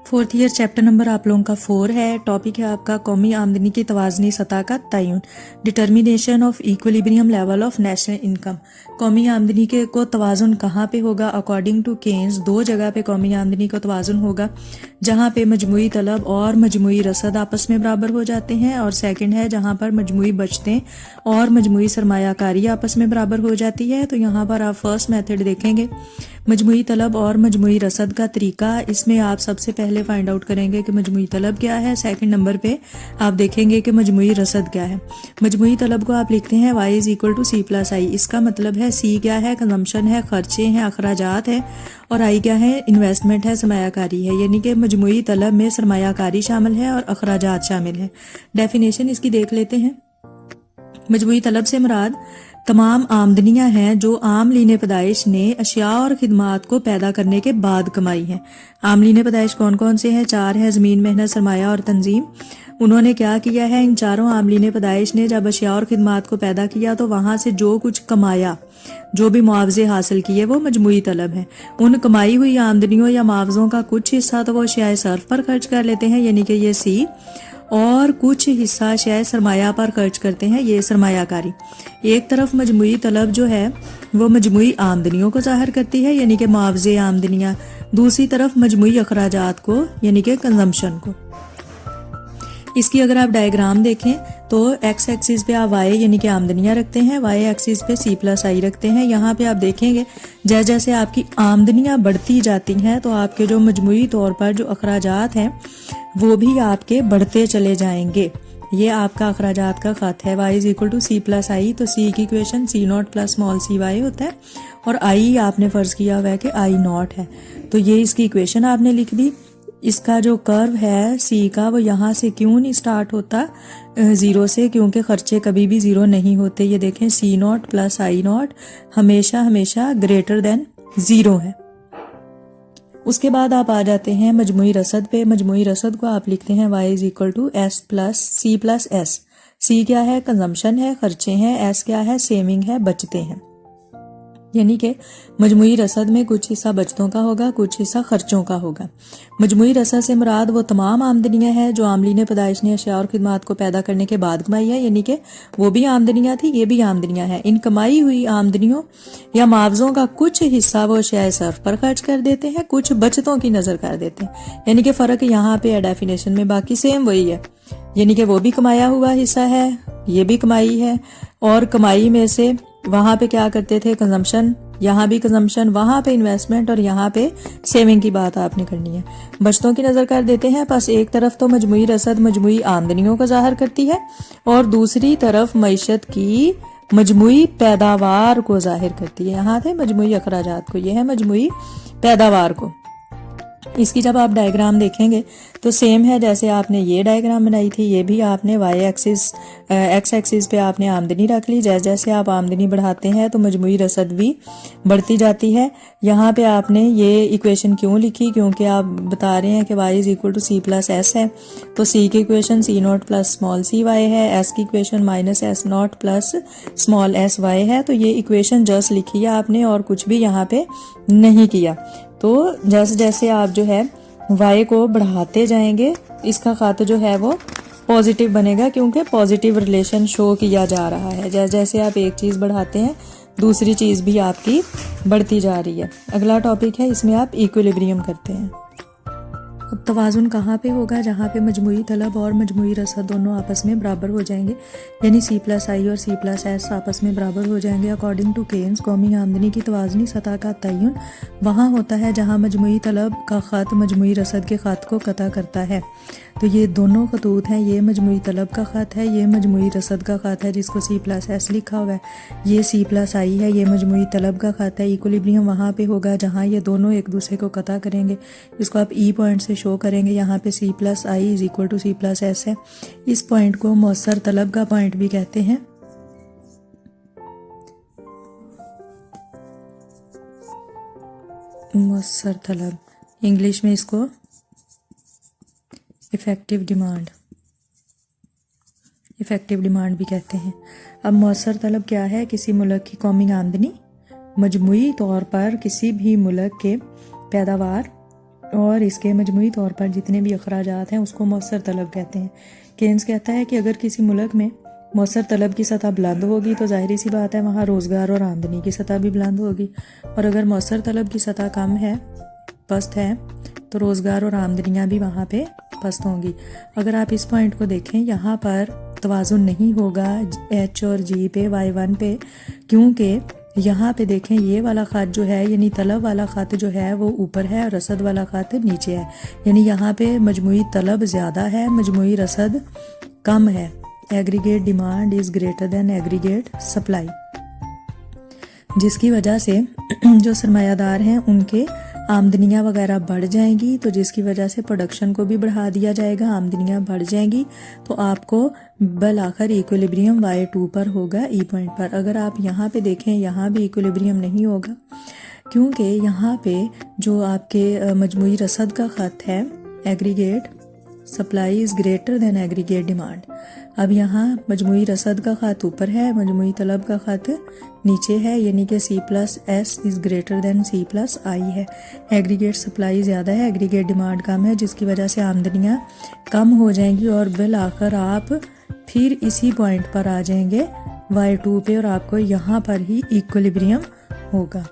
Fourth year chapter number आप लोगों का 4 है। टॉपिक है आपका कौमी आमदनी की तवाज़नी सतह का तयन, determination of equilibrium level of national income. कौमी आमदनी के को तवाज़ुन कहाँ पे होगा? अकॉर्डिंग टू केन्स दो जगह पे कौमी आमदनी को तवाज़ुन होगा, जहाँ पे मजमुई तलब और मजमुई रसद आपस में बराबर हो जाते हैं, और सेकंड है जहाँ पर मजमुई बचतें और मजमुई सरमायाकारी आपस में बराबर हो जाती है। तो यहाँ पर आप फर्स्ट मेथड देखेंगे मजमुई तलब और मजमुई रसद का तरीका। इसमें आप सबसे पहले फाइंड आउट करेंगे कि मजमुई तलब क्या है, सेकंड नंबर पे आप देखेंगे कि मजमुई रसद क्या है। मजमुई तलब को आप लिखते हैं y is equal to C plus I. इसका मतलब है सी क्या है? कंजम्पशन है, खर्चे हैं, अखराजात है, और आई क्या है? इन्वेस्टमेंट है, सरमायाकारी है। यानी कि मजमुई तलब में सरमायाकारी शामिल है और अखराजात शामिल है। डेफिनेशन इसकी देख लेते हैं। मजमुई तलब से मुराद तमाम आमदनियां हैं जो आमलीन पैदाइश ने अशिया और खिदमात को पैदा करने के बाद कमाई हैं। आमलीन पैदाइश कौन कौन से हैं? 4 है, ज़मीन, मेहनत, सरमाया और तंजीम। उन्होंने क्या किया है? इन चारों आमलीन पैदाइश ने जब अशिया और खिदमात को पैदा किया तो वहां से जो कुछ कमाया, जो भी मुआवजे हासिल किए, वो मजमुई तलब है। उन कमाई हुई आमदनियों या मुआवजों का कुछ हिस्सा तो वो अशियाए सर्फ पर खर्च कर लेते हैं, यानी कि ये सी, और कुछ हिस्सा शायद सरमाया पर खर्च करते हैं, ये सरमायाकारी। एक तरफ मजमुई तलब जो है वो मजमुई आमदनियों को जाहिर करती है, यानी कि मुआवजे आमदनियां। दूसरी तरफ मजमुई अखराजात को, यानी कि कंजम्पशन को। इसकी अगर आप डायग्राम देखें तो एक्स एक्सिस पे आप वाई यानी कि आमदनियां रखते हैं, वाई एक्सिस पे सी प्लस आई रखते हैं। यहाँ पे आप देखेंगे जैसे जैसे आपकी आमदनियां बढ़ती जाती हैं तो आपके जो मजमुई तौर पर जो अखराजात हैं वो भी आपके बढ़ते चले जाएंगे। ये आपका अखराजात का खत है। y is equal to C plus I. तो सी की equation C not plus small C Y होता है, और आई आपने फर्ज किया हुआ है कि आई नॉट है, तो ये इसकी इक्वेशन आपने लिख दी। इसका जो कर्व है सी का वो यहाँ से क्यों नहीं स्टार्ट होता? ज़ीरो से, क्योंकि खर्चे कभी भी ज़ीरो नहीं होते। ये देखें सी नॉट प्लस आई नॉट हमेशा हमेशा ग्रेटर देन ज़ीरो है। उसके बाद आप आ जाते हैं मजमुई रसद पे। मजमुई रसद को आप लिखते हैं y is equal to S plus C plus S. C क्या है? कंजम्पशन है, खर्चे हैं। एस क्या है? सेविंग है, बचते हैं। यानी कि मजमुई रसद में कुछ हिस्सा बचतों का होगा, कुछ हिस्सा खर्चों का होगा। मजमुई रसद से मुराद वो तमाम आमदनियां हैं जो आमलीन पैदाइश ने अशिया और खिदमात को पैदा करने के बाद कमाई है, यानी कि वो भी आमदनियां थी, ये भी आमदनियां हैं। इन कमाई हुई आमदनियों या मुआवजों का कुछ हिस्सा वो अशियाए सर्फ पर खर्च कर देते हैं, कुछ बचतों की नजर कर देते हैं। यानी कि फर्क यहाँ पे है डेफिनेशन में, बाकी सेम वही है। यानी कि वो भी कमाया हुआ हिस्सा है, ये भी कमाई है, और कमाई में से वहां पे क्या करते थे? कंजम्पशन, यहाँ भी कंजम्पशन, वहां पे इन्वेस्टमेंट, और यहाँ पे सेविंग की बात आपने करनी है। बचतों की नजर कर देते हैं। बस एक तरफ तो मजमुई रसद मजमुई आमदनियों को जाहिर करती है, और दूसरी तरफ मईशत की मजमुई पैदावार को जाहिर करती है। यहाँ थे मजमुई अखराजात को, ये है मजमुई पैदावार को। इसकी जब आप डायग्राम देखेंगे तो सेम है जैसे आपने ये डायग्राम बनाई थी, ये भी आपने वाई एक्सिस एक्स एक्सिस पे आपने आमदनी रख ली। जैसे जैसे आप आमदनी बढ़ाते हैं तो मजमुई रसद भी बढ़ती जाती है। यहाँ पे आपने ये इक्वेशन क्यों लिखी? क्योंकि आप बता रहे हैं कि y is equal to C plus S है, तो सी की equation C not plus small C Y है, एस की equation minus S not plus small S Y है। तो ये इक्वेशन जस्ट लिखी है आपने और कुछ भी यहाँ पे नहीं किया। तो जैसे जैसे आप जो है y को बढ़ाते जाएंगे इसका खत जो है वो पॉजिटिव बनेगा, क्योंकि पॉजिटिव रिलेशन शो किया जा रहा है। जैसे जैसे आप एक चीज़ बढ़ाते हैं दूसरी चीज़ भी आपकी बढ़ती जा रही है। अगला टॉपिक है, इसमें आप इक्विलिब्रियम करते हैं। अब तवाज़ुन कहाँ पे होगा? जहाँ पे मजमुई तलब और मजमुई रसद दोनों आपस में बराबर हो जाएंगे, यानी सी प्लस आई और सी प्लस एस आपस में बराबर हो जाएंगे। अकॉर्डिंग टू केन्स कौमी आमदनी की तवाज़नी सतह का तयन वहाँ होता है जहाँ मजमुई तलब का ख़त मजमुई रसद के ख़त को कता करता है। तो ये दोनों खतूत हैं, ये मजमुई तलब का ख़त है, ये मजमुई रसद का ख़त है जिसको सी प्लस एस लिखा हुआ है, ये सी प्लस आई है, ये मजमुई तलब का ख़त है। इक्विलिब्रियम वहाँ पे होगा जहाँ ये दोनों एक दूसरे को कता करेंगे। इसको आप ई पॉइंट से शो करेंगे। यहाँ पे C plus I is equal to C plus S है। इस पॉइंट को मौसर तलब का पॉइंट भी कहते हैं। मौसर तलब, इंग्लिश में इसको इफेक्टिव डिमांड भी कहते हैं। अब मौसर तलब क्या है? किसी मुल्क की कौमी आमदनी मजमुई तौर पर किसी भी मुल्क के पैदावार और इसके मजमूई तौर पर जितने भी अखराजात हैं उसको मौसर तलब कहते हैं। केन्स कहता है कि अगर किसी मुल्क में मौसर तलब की सतह बुलंद होगी तो जाहिर सी बात है वहाँ रोज़गार और आमदनी की सतह भी बुलंद होगी, और अगर मौसर तलब की सतह कम है, पस्त है, तो रोज़गार और आमदनियाँ भी वहाँ पे पस्त होंगी। अगर आप इस पॉइंट को देखें, यहाँ पर तवाज़ुन नहीं होगा H और G पे, Y1 पे, क्योंकि यहाँ पे देखें ये वाला ख़त जो है यानी तलब वाला ख़त जो है वो ऊपर है और रसद वाला ख़त नीचे है, यानी यहाँ पे मजमूई तलब ज़्यादा है, मजमूई रसद कम है। Aggregate demand is greater than aggregate supply, जिसकी वजह से जो सरमायादार हैं उनके आमदनियाँ वगैरह बढ़ जाएंगी, तो जिसकी वजह से प्रोडक्शन को भी बढ़ा दिया जाएगा, आमदनियाँ बढ़ जाएंगी, तो आपको बल आखिर इक्विलिब्रियम Y2 पर होगा, ई पॉइंट पर। अगर आप यहाँ पे देखें, यहाँ भी इक्विलिब्रियम नहीं होगा, क्योंकि यहाँ पे जो आपके मजमूई रसद का ख़त है, aggregate supply is greater than aggregate demand. अब यहाँ मजमूई रसद का ख़त ऊपर है, मजमूई तलब का ख़त नीचे है, यानी कि C+S is greater than C+I है। एग्रीगेट सप्लाई ज़्यादा है, एग्रीगेट डिमांड कम है, जिसकी वजह से आमदनियाँ कम हो जाएंगी और बिल आखिर आप फिर इसी पॉइंट पर आ जाएंगे Y2 पे, और आपको यहाँ पर ही इक्विलिब्रियम होगा।